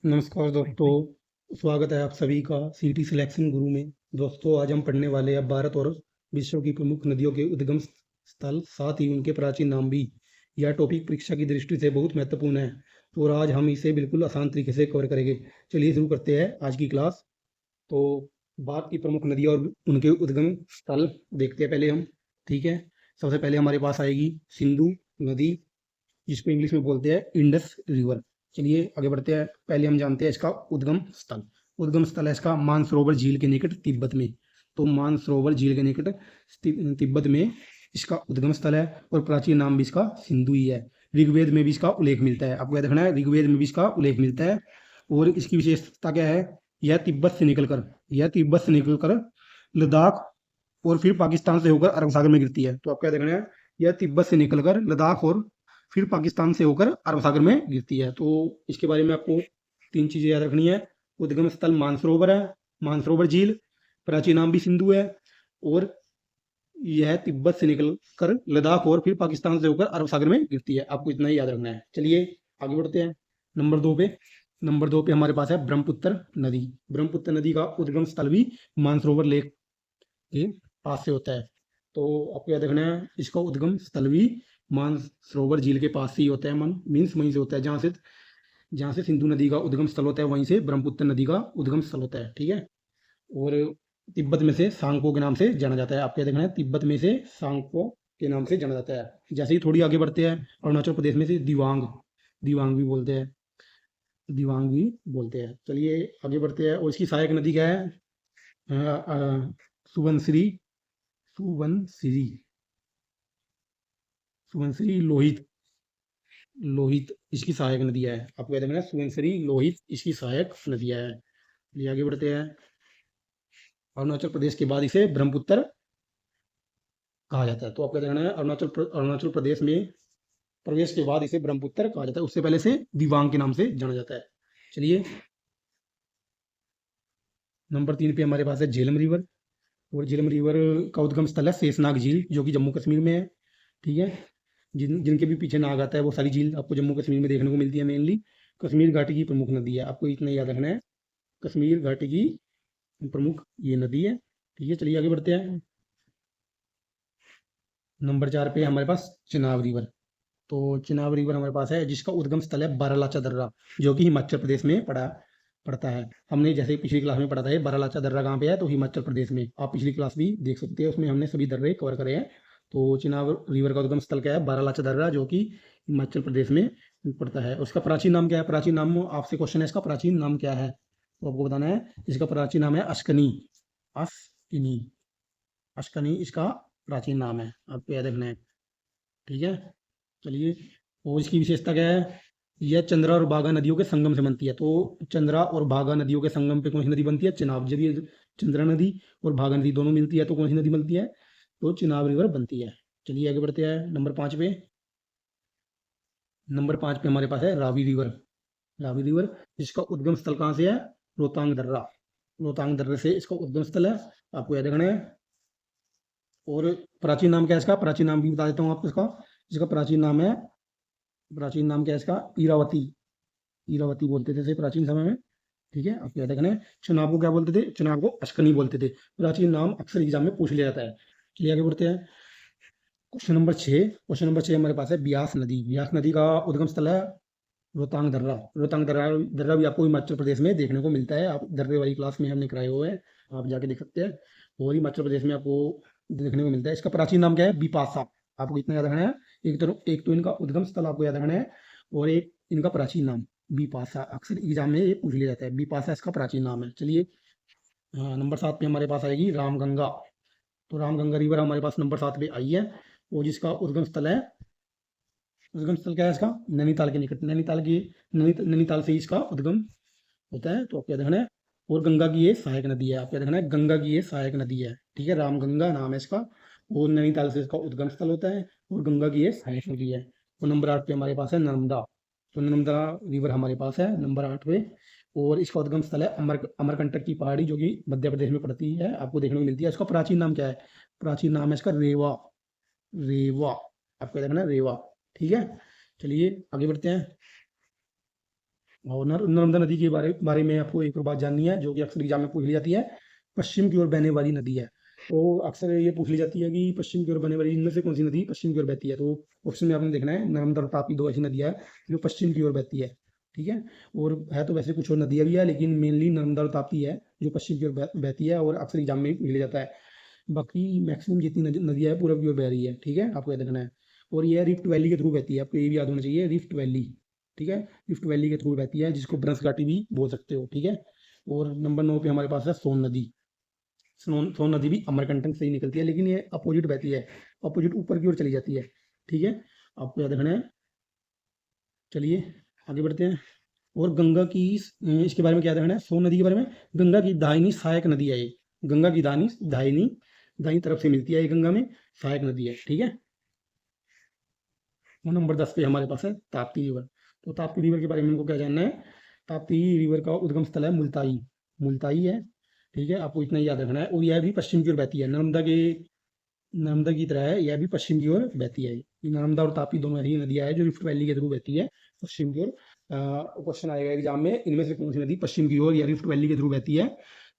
नमस्कार दोस्तों, स्वागत है आप सभी का सीटी सिलेक्शन गुरु में। दोस्तों, आज हम पढ़ने वाले हैं भारत और विश्व की प्रमुख नदियों के उद्गम स्थल, साथ ही उनके प्राचीन नाम भी। यह टॉपिक परीक्षा की दृष्टि से बहुत महत्वपूर्ण है, तो और आज हम इसे बिल्कुल आसान तरीके से कवर करेंगे। चलिए शुरू करते हैं आज की क्लास। तो भारत की प्रमुख नदियाँ और उनके उद्गम स्थल देखते हैं पहले हम। ठीक है, सबसे पहले हमारे पास आएगी सिंधु नदी, जिसको इंग्लिश में बोलते हैं इंडस रिवर। चलिए आगे बढ़ते हैं। पहले हम जानते हैं इसका उद्गम स्थल। उद्गम स्थल है इसका मानसरोवर झील के निकट तिब्बत में। तो मानसरोवर झील के निकट तिब्बत में इसका उद्गम स्थल है, और प्राचीन नाम भी इसका सिंधु ही है। ऋग्वेद में भी इसका उल्लेख मिलता है, आपको याद रखना है, ऋग्वेद में भी इसका उल्लेख मिलता है। और इसकी विशेषता क्या है? यह तिब्बत से निकलकर लद्दाख और फिर पाकिस्तान से होकर अरब सागर में गिरती है। तो आपको याद रखना है, यह तिब्बत से निकलकर लद्दाख और फिर पाकिस्तान से होकर अरब सागर में गिरती है। तो इसके बारे में आपको तीन चीज़ें याद रखनी है। उद्गम स्थल मानसरोवर है, मानसरोवर झील, प्राचीन नाम भी सिंधु है, और यह तिब्बत से निकल कर लद्दाख और फिर पाकिस्तान से होकर अरब सागर में गिरती है। आपको इतना ही याद रखना है। चलिए आगे बढ़ते हैं नंबर 2 पे हमारे पास है ब्रह्मपुत्र नदी। ब्रह्मपुत्र नदी का उद्गम स्थल भी मानसरोवर लेक के पास से होता है। तो आपको याद रखना है, इसका उद्गम स्थल भी मानसरोवर झील के पास से ही होता है। मन मीन्स वहीं से होता है, जहाँ से सिंधु नदी का उद्गम स्थल होता है, वहीं से ब्रह्मपुत्र नदी का उद्गम स्थल होता है। ठीक है, और तिब्बत में से सांगपो के नाम से जाना जाता है। आपको याद रखना है, तिब्बत में से सांगपो के नाम से जाना जाता है। जैसे ही थोड़ी आगे बढ़ते हैं, अरुणाचल प्रदेश में से दिवांग दिवांग भी बोलते हैं, दिवांग भी बोलते हैं। चलिए आगे बढ़ते हैं। और इसकी सहायक नदी क्या है? सुबनसिरी सुबनसिरी सुबनसिरी लोहित लोहित इसकी सहायक नदियाँ है। आपको याद रखना है, सुबनसिरी लोहित इसकी सहायक नदियाँ है। चलिए आगे बढ़ते हैं। अरुणाचल प्रदेश के बाद इसे ब्रह्मपुत्र कहा जाता है। तो आपको याद रखना है, अरुणाचल प्रदेश में प्रवेश के बाद इसे ब्रह्मपुत्र कहा जाता है। उससे पहले से दिवांग के नाम से जाना जाता है। चलिए नंबर 3 पे हमारे पास है झेलम रिवर। और झेलम रिवर का उद्गम स्थल है शेषनाग झील, जो कि जम्मू कश्मीर में है। ठीक है, जिनके भी पीछे नाग आता है, वो सारी झील आपको जम्मू कश्मीर में देखने को मिलती है। मेनली कश्मीर घाटी की प्रमुख नदी है, आपको इतना याद रखना है, कश्मीर घाटी की प्रमुख ये नदी है। ठीक है, चलिए आगे बढ़ते हैं। नंबर 4 पे हमारे पास चिनाब रिवर। तो चिनाब रिवर हमारे पास है, जिसका उद्गम स्थल है बारालाचा दर्रा, जो कि हिमाचल प्रदेश में पड़ता है। हमने जैसे पिछली क्लास में पढ़ा था, ये बारालाचा दर्रा कहाँ पे है, तो हिमाचल प्रदेश में। आप पिछली क्लास भी देख सकते हैं, उसमें हमने सभी दर्रे कवर करे हैं। तो चिनाब रिवर का उद्गम स्थल क्या है? बारालाचा दर्रा, जो कि हिमाचल प्रदेश में पड़ता है। उसका प्राचीन नाम क्या है? प्राचीन नाम आपसे क्वेश्चन है, इसका प्राचीन नाम क्या है, तो आपको बताना है। इसका प्राचीन नाम है अश्कनी। अश्किनी अश्कनी इसका प्राचीन नाम है, आपको याद रखना है। ठीक है, चलिए। और इसकी विशेषता क्या है? यह चंद्रा और बाघा नदियों के संगम से बनती है। तो चंद्रा और बाघा नदियों के संगम पे कौन सी नदी बनती है? चिनाब। जब ये चंद्रा नदी और बाघा नदी दोनों मिलती है, तो कौन सी नदी बनती है? तो चिनाब रिवर बनती है। चलिए आगे बढ़ते हैं। नंबर 5 पे हमारे पास है रावी रिवर। रावी रिवर, इसका उद्गम स्थल कहाँ से है? रोहतांग दर्रा। रोहतांग दर्रे से इसका उद्गम स्थल है, आपको याद रखना है। और प्राचीन नाम क्या है इसका? प्राचीन नाम भी बता देता हूँ आपको इसका। इसका प्राचीन नाम क्या है इसका? इरावती। इरावती बोलते थे इसे प्राचीन समय में। ठीक है, आपको याद रखना है। चुनाव को क्या बोलते थे? चुनाव को अश्कनी बोलते थे। प्राचीन नाम अक्सर एग्जाम में पूछ लिया जाता है। चलिए आगे बढ़ते हैं। क्वेश्चन नंबर 6 हमारे पास है ब्यास नदी। ब्यास नदी का उद्गम स्थल है रोहतांग दर्रा। रोहतांग दर्रा भी आपको हिमाचल प्रदेश में देखने को मिलता है। आप दर्रे वाली क्लास में हमने कराए हुए हैं, आप जाके देख सकते हैं। और हिमाचल प्रदेश में आपको देखने को मिलता है। इसका प्राचीन नाम क्या है? बिपाशा। आपको इतना याद रखना है। एक तो इनका उद्गम स्थल आपको याद रखना है, और एक इनका प्राचीन नाम बिपाशा। अक्सर एग्जाम में ये पूछ लिया जाता है, बिपाशा इसका प्राचीन नाम है। चलिए, हाँ, नंबर 7 पे हमारे पास आएगी रामगंगा। तो रामगंगा रिवर हमारे पास नंबर 7 पे आई है, और जिसका उद्गम स्थल क्या है इसका? नैनीताल के निकट। नैनीताल से इसका उद्गम होता है। तो आपको याद रखना है। और गंगा की ये सहायक नदी है, आपको याद रखना है, गंगा की ये सहायक नदी है। ठीक है, रामगंगा नाम है इसका, और नैनीताल से इसका उद्गम स्थल होता है, और गंगा की ये सहायक नदी है। और नंबर 8 पे हमारे पास है नर्मदा। तो नर्मदा रिवर हमारे पास है नंबर 8 पे, और इसका उद्गम स्थल है अमरकंटक की पहाड़ी, जो कि मध्य प्रदेश में पड़ती है, आपको देखने को मिलती है। इसका प्राचीन नाम क्या है? प्राचीन नाम है इसका रेवा। रेवा, आपको याद रखना है, रेवा। ठीक है, चलिए आगे बढ़ते हैं। और नर्मदा नदी के बारे में आपको एक और बात जाननी है जो कि अक्सर एग्जाम में पूछ ली जाती है। पश्चिम की ओर बहने वाली नदी है। तो अक्सर ये पूछ ली जाती है कि पश्चिम की ओर बहने वाली इनमें से कौन सी नदी पश्चिम की ओर बहती है। तो ऑप्शन में आपने देखना है नर्मदा और तापी, दो ऐसी नदियाँ हैं जो पश्चिम की ओर बहती है। ठीक है। और है तो वैसे कुछ और नदियाँ भी है, लेकिन मेनली नर्मदा और तापी है जो पश्चिम की ओर बहती है और अक्सर एग्जाम में पूछ लिया जाता है। बाकी मैक्सिमम जितनी नदियाँ है पूरब की ओर बह रही है। ठीक है, आपको याद रखना है। और ये रिफ्ट वैली के थ्रू बहती है, आपको ये भी याद होना चाहिए, रिफ्ट वैली। ठीक है, रिफ्ट वैली के थ्रू बहती है, जिसको ब्रंस घाटी भी बोल सकते हो। ठीक है। और नंबर 9 पे हमारे पास है सोन नदी। सोन नदी भी अमरकंटक से ही निकलती है, लेकिन ये अपोजिट बहती है, अपोजिट ऊपर की ओर चली जाती है। ठीक है, आपको याद रखना है। चलिए आगे बढ़ते हैं। और गंगा की इसके बारे में क्या रखना है, सोन नदी के बारे में। गंगा की दाहिनी सहायक नदी है ये। गंगा की दाहिनी दाहिनी दाहिनी तरफ से मिलती है ये, गंगा में सहायक नदी है। ठीक है। और नंबर 10 पे हमारे पास है ताप्ती रिवर। तो ताप्ती रिवर के बारे में हमको क्या जानना है। ताप्ती रिवर का उद्गम स्थल है मुल्ताई। मुल्ताई है। ठीक है, आपको इतना ही याद रखना है। और यह भी पश्चिम की ओर बहती है, नर्मदा की तरह है, यह भी पश्चिम की ओर बहती है। ये नर्मदा और तापी दोनों ही नदियां हैं जो रिफ्ट वैली के थ्रू बहती है पश्चिम की ओर। क्वेश्चन आएगा एग्जाम में, इनमें से कौन सी नदी पश्चिम की ओर या रिफ्ट वैली के थ्रू बहती है।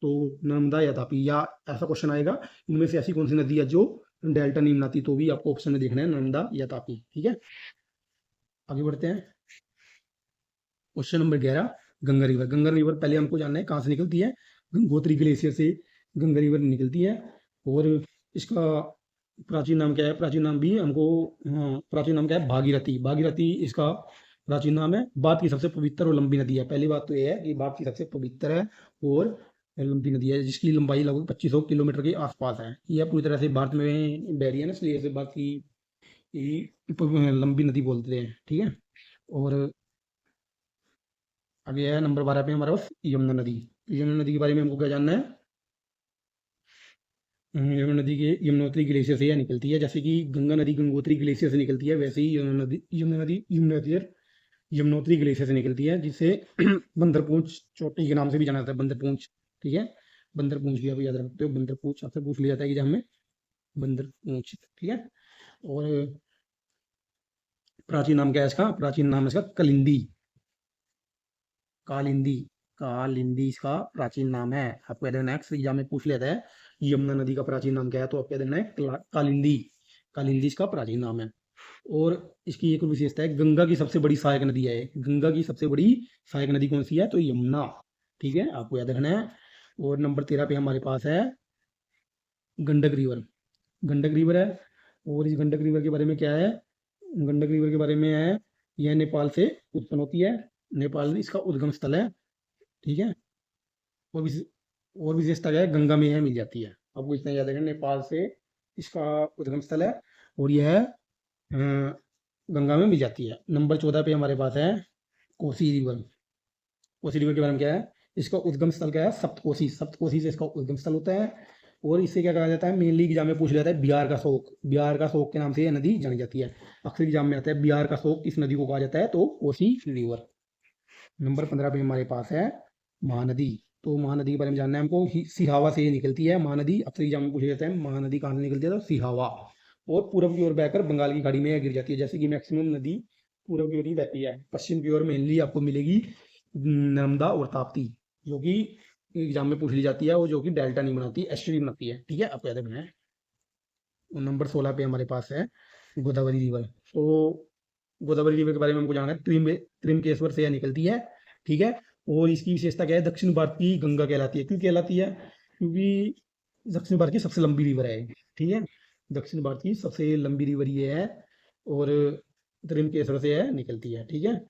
तो नर्मदा या तापी, या ऐसा क्वेश्चन आएगा इनमें से ऐसी कौन सी नदी है जो डेल्टा नहीं बनाती, तो भी आपको ऑप्शन में देखना है नर्मदा या तापी। ठीक है, आगे बढ़ते हैं। Question number 11, Ganga river. Ganga river पहले हमको जानना है कहाँ से निकलती है। गंगोत्री ग्लेशियर से गंगा रिवर निकलती है। और इसका प्राचीन नाम क्या है, प्राचीन नाम भी हमको, हाँ, प्राचीन नाम क्या है, भागीरथी। भागीरथी इसका प्राचीन नाम है। भारत की सबसे पवित्र और लंबी नदी है। पहली बात तो यह है कि भारत की सबसे पवित्र है और लंबी नदी है, जिसकी लंबाई लगभग 2500 किलोमीटर के आसपास है। यह पूरी तरह से भारत में बह रही है ना, इसलिए इसे भारत की लंबी नदी बोलते हैं। ठीक है। और आगे है नंबर 12 पे हमारे पास यमुना नदी। यमुना नदी के बारे में हमको क्या जानना है। यमुना नदी के यमुनोत्री ग्लेशियर से यह निकलती है। जैसे कि गंगा नदी गंगोत्री ग्लेशियर से निकलती है, वैसे ही यमुना नदी यमुनोत्री ग्लेशियर से निकलती है, जिसे बंदरपूंछ चोटी के नाम से भी जाना जाता है, बंदरपूंछ। ठीक है, बंदरपूंछ भी आप याद रख सकते हो, बंदरपूंछ आपसे पूछ लिया जाता है एग्जाम में, बंदरपूंछ। ठीक है। और प्राचीन नाम क्या है इसका, प्राचीन नाम है इसका कलिंदी, कालिंदी। कालिंदी इसका प्राचीन नाम है। आपको याद नेक्स्ट एग्जाम में पूछ लेता है यमुना नदी का प्राचीन नाम क्या है, तो आपको याद है कालिंदी। कालिंदी इसका प्राचीन नाम है। और इसकी एक और विशेषता है, गंगा की सबसे बड़ी सहायक नदी है। गंगा की सबसे बड़ी सहायक नदी कौन सी है, तो यमुना। ठीक है, आपको याद रखना है। और नंबर 13 पे हमारे पास है गंडक रिवर। गंडक रिवर है। और इस गंडक रिवर के बारे में क्या है, गंडक रिवर के बारे में है, यह नेपाल से उत्पन्न होती है। नेपाल इसका उद्गम स्थल है। ठीक है। और विशे- और विशेषता क्या है, गंगा में यह मिल जाती है। आपको इतना याद रखना, नेपाल से इसका उद्गम स्थल है और यह गंगा में मिल जाती है। नंबर 14 पे हमारे पास है कोसी रिवर। कोसी रिवर के बारे में क्या है, इसका उद्गम स्थल क्या है, सप्तकोसी। सप्तकोसी से इसका उद्गम स्थल होता है। और इससे क्या कहा जाता है, मेनली एग्जाम में पूछ लिया जाता है बिहार का शोक। बिहार का शोक के नाम से यह नदी जानी जाती है। अक्सर एग्जाम में आता है बिहार का शोक किस नदी को कहा जाता है, तो कोसी रिवर। नंबर 15 पे हमारे पास है महानदी। तो महानदी के बारे में जानना है हमको। सिहावा से ये निकलती है महानदी। अब से एग्जाम में पूछा जाता है महानदी कहाँ से निकलती है, तो सिहावा। और पूरब की ओर बहकर बंगाल की खाड़ी में यह गिर जाती है। जैसे कि मैक्सिमम नदी पूरब की ओर ही बहती है, पश्चिम की ओर मेनली आपको मिलेगी नर्मदा और ताप्ती, जो कि एग्जाम में पूछ ली जाती है, और जो कि डेल्टा नहीं बनाती, एस्ट्री बनाती है। ठीक है, आपको याद रखना है। और नंबर 16 पे हमारे पास है गोदावरी रिवर। तो गोदावरी रिवर के बारे में हमको जानना है, त्रिमकेश्वर से यह निकलती है। ठीक है। और इसकी विशेषता क्या है, दक्षिण भारत की गंगा कहलाती है। क्यों कहलाती है, क्योंकि दक्षिण भारत की सबसे लंबी रिवर है। ठीक है, दक्षिण भारत की सबसे लंबी रिवर ये है। और त्रिमकेश्वर से यह निकलती है। ठीक है,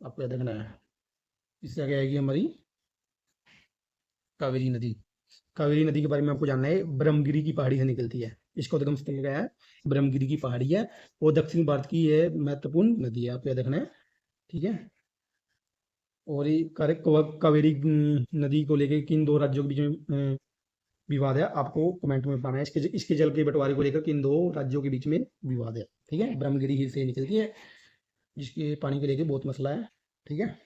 आपको याद रखना है। इससे आगे आएगी हमारी कावेरी नदी। कावेरी नदी के बारे में आपको जानना है, ब्रह्मगिरी की पहाड़ी से निकलती है। इसका उद्गम स्थल क्या है, ब्रह्मगिरी की पहाड़ी है। और दक्षिण भारत की यह महत्वपूर्ण नदी है, आपको याद रखना है। ठीक है। और ये कावेरी नदी को लेकर किन दो राज्यों के बीच में विवाद है, आपको कमेंट में बताना है। इसके जल के बंटवारे को लेकर किन दो राज्यों के बीच में विवाद है। ठीक है, ब्रह्मगिरी हिल से निकलती है, जिसके पानी को लेकर बहुत मसला है। ठीक है।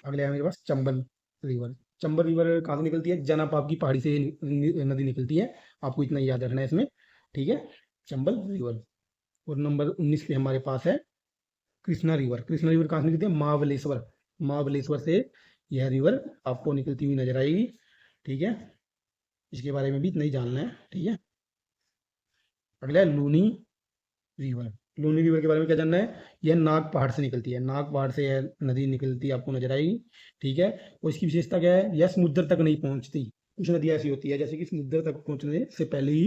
अगले है मेरे पास चंबल रिवर। चंबल रिवर कहाँ से निकलती है, जनापाप की पहाड़ी से नदी निकलती है। आपको इतना ही याद रखना है इसमें। ठीक है, चंबल रिवर। और नंबर 19 पे हमारे पास है कृष्णा रिवर। कृष्णा रिवर कहाँ से निकलती है, महाबलेश्वर। महाबलेश्वर से यह रिवर आपको निकलती हुई नजर आएगी। ठीक है, इसके बारे में भी इतना ही जानना है। ठीक है, अगला है लूनी रिवर। लूनी रिवर के बारे में क्या जानना है? यह नाग पहाड़ से निकलती है, नाग पहाड़ से यह नदी निकलती है, आपको नजर आएगी। ठीक है, और इसकी विशेषता क्या है? यह समुद्र तक नहीं पहुंचती। कुछ नदियां ऐसी होती है जैसे कि समुद्र तक पहुंचने से पहले ही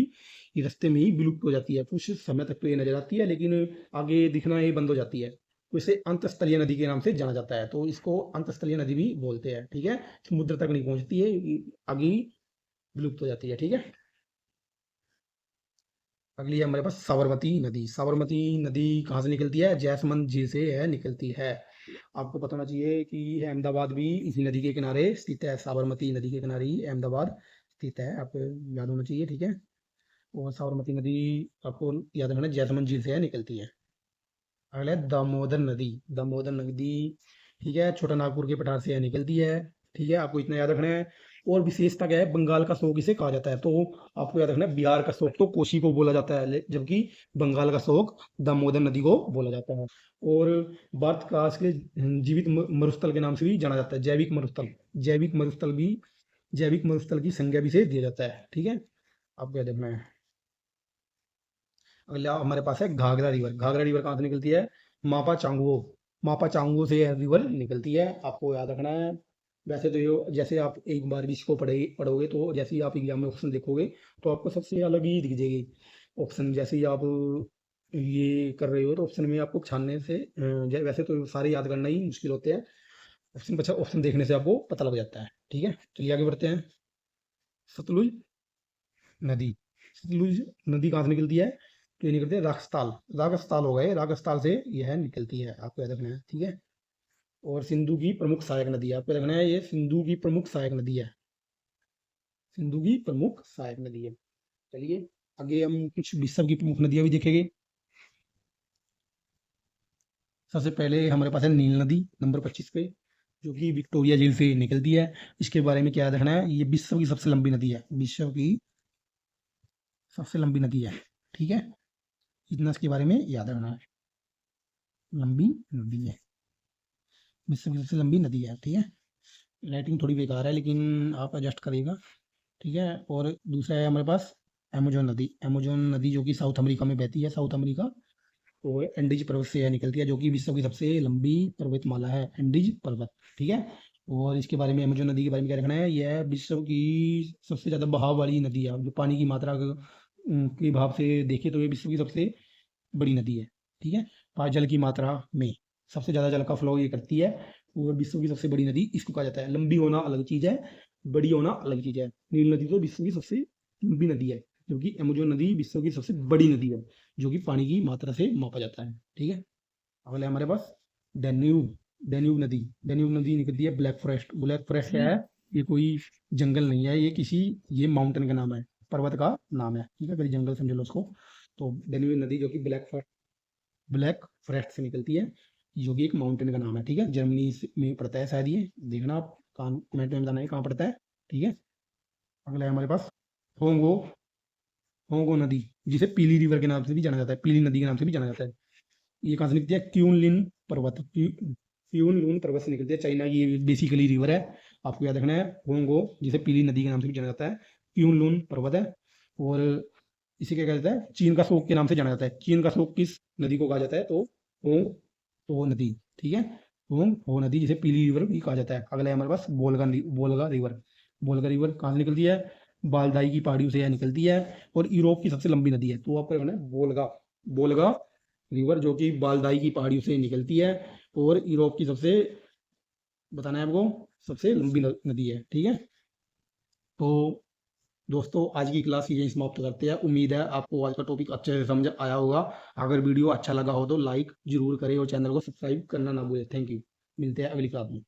ये रास्ते में ही विलुप्त हो जाती है। कुछ समय तक तो ये नजर आती है, लेकिन आगे दिखना ये बंद हो जाती है। तो इसे अंतस्थलीय नदी के नाम से जाना जाता है, तो इसको अंतस्थलीय नदी भी बोलते हैं। ठीक है, समुद्र तक नहीं पहुंचती है, ये आगे ही विलुप्त हो जाती है। ठीक है, अगली है हमारे पास साबरमती नदी। साबरमती नदी कहाँ से निकलती है? जैसमंद झील से यह निकलती है। आपको पता होना चाहिए कि अहमदाबाद भी इसी नदी के किनारे स्थित है। साबरमती नदी के किनारे ही अहमदाबाद स्थित है, आपको याद होना चाहिए। ठीक है, और साबरमती नदी आपको याद रखना है, जैसमंद झील से यह निकलती है। अगला है दामोदर नदी। दामोदर नदी, ठीक है, छोटा नागपुर के पठार से यह निकलती है। ठीक है, आपको इतना याद रखना है। और विशेषता क्या है? बंगाल का शोक इसे कहा जाता है। तो आपको याद रखना है, बिहार का शोक तो कोसी को बोला जाता है, जबकि बंगाल का शोक दामोदर नदी को बोला जाता है। और भारत का इसके जीवित मरुस्थल के नाम से भी जाना जाता है, जैविक मरुस्थल। जैविक मरुस्थल भी, जैविक मरुस्थल की संज्ञा भी से दिया जाता है। ठीक है, आपको याद रखना है। अगला हमारे पास है घाघरा रिवर। घाघरा रिवर कहाँ से निकलती है? मापा चांगो। मापा चांगो से यह रिवर निकलती है, आपको याद रखना है। वैसे तो ये, जैसे आप एक बार भी इसको पढ़ोगे तो जैसे ही आप एग्जाम में ऑप्शन देखोगे तो आपको सबसे अलग ही दिख जाएगी ऑप्शन। जैसे ही आप ये कर रहे हो तो ऑप्शन में आपको छानने से वैसे तो सारे याद करना ही मुश्किल होते हैं, ऑप्शन बचा, ऑप्शन देखने से आपको पता लग जाता है। ठीक है, चलिए आगे बढ़ते हैं। सतलुज नदी। सतलुज नदी कहाँ से निकलती है? तो ये निकलती है राजस्थान। राजस्थान हो गए, राजस्थान से यह निकलती है, आपको याद रखना है। ठीक है, और सिंधु की प्रमुख सहायक नदी है, आपको याद रखना है, ये सिंधु की प्रमुख सहायक नदी है। सिंधु की प्रमुख सहायक नदी है। चलिए आगे हम कुछ विश्व की प्रमुख नदियां भी देखेंगे। सबसे पहले हमारे पास है नील नदी नंबर 25 पे, जो कि विक्टोरिया झील से निकलती है। इसके बारे में क्या याद रखना है? ये विश्व की सबसे लंबी नदी है, विश्व की सबसे लंबी नदी है। ठीक है, इतना इसके बारे में याद रखना है, लंबी नदी है, विश्व की सबसे लंबी नदी है। ठीक है, राइटिंग थोड़ी बेकार है लेकिन आप एडजस्ट करिएगा। ठीक है, और दूसरा है हमारे पास अमेजोन नदी। अमेजोन नदी जो कि साउथ अमेरिका में बहती है, साउथ अमेरिका, तो एंडीज पर्वत से यह निकलती है, जो कि विश्व की सबसे लंबी पर्वतमाला है, एंडीज पर्वत। ठीक है, और इसके बारे में, अमेजोन नदी के बारे में क्या रखना है? यह विश्व की सबसे ज़्यादा बहाव वाली नदी है, जो पानी की मात्रा के भाव से देखे तो ये विश्व की सबसे बड़ी नदी है। ठीक है, जल की मात्रा में सबसे ज़्यादा जल का फ्लो ये करती है, और विश्व की सबसे बड़ी नदी इसको कहा जाता है। लंबी होना अलग चीज़ है, बड़ी होना अलग चीज़ है। नील नदी तो विश्व की सबसे लंबी नदी है, जबकि अमेजोन नदी विश्व की सबसे बड़ी नदी है, जो कि पानी की मात्रा से मापा जाता है। ठीक है, अगले हमारे पास डेन्यूब। डेन्यूब नदी। डेन्यूब नदी निकलती है ब्लैक फॉरेस्ट। ब्लैक फॉरेस्ट क्या है? ये कोई जंगल नहीं है, ये किसी, ये माउंटेन का नाम है, पर्वत का नाम है। ठीक है, फिर जंगल समझ लो उसको। तो डेन्यूब नदी जो कि ब्लैक फॉरेस्ट से निकलती है, जो कि एक माउंटेन का नाम है। ठीक है, जर्मनी में पड़ता है शायद, ये देखना आप, कमेंट में बताना है कहाँ पड़ता है। ठीक है, अगला है हमारे पास होंगो। होंगो नदी, जिसे पीली रिवर के नाम से भी जाना जाता है, पीली नदी के नाम से भी जाना जाता है। ये कहाँ से निकलती है? क्यूनलिन पर्वत, क्यूनलुन पर्वत से निकलती है। चाइना की ये बेसिकली रिवर है, आपको याद रखना है। होंगो, जिसे पीली नदी के नाम से भी जाना जाता है, क्यूनलुन पर्वत है। और इसे क्या कहा जाता है? चीन का शोक के नाम से जाना जाता है। चीन का शोक किस नदी को कहा जाता है? तो होंग हो नदी। ठीक है, होंग हो नदी, जिसे पीली रिवर भी कहा जाता है। अगला है हमारे पास बोलगा रिवर। बोलगा रिवर कहाँ से निकलती है? बालदाई की पहाड़ियों से यह निकलती है, और यूरोप की सबसे लंबी नदी है। तो आपको रखना है बोलगा, बोलगा रिवर, जो कि बालदाई की पहाड़ियों से निकलती है, और यूरोप की सबसे, बताना है आपको, सबसे लंबी नदी है। ठीक है, तो दोस्तों आज की क्लास यही समाप्त करते हैं। उम्मीद है आपको आज का टॉपिक अच्छे से समझ आया होगा। अगर वीडियो अच्छा लगा हो तो लाइक जरूर करें, और चैनल को सब्सक्राइब करना ना भूलें। थैंक यू, मिलते हैं अगली क्लास में।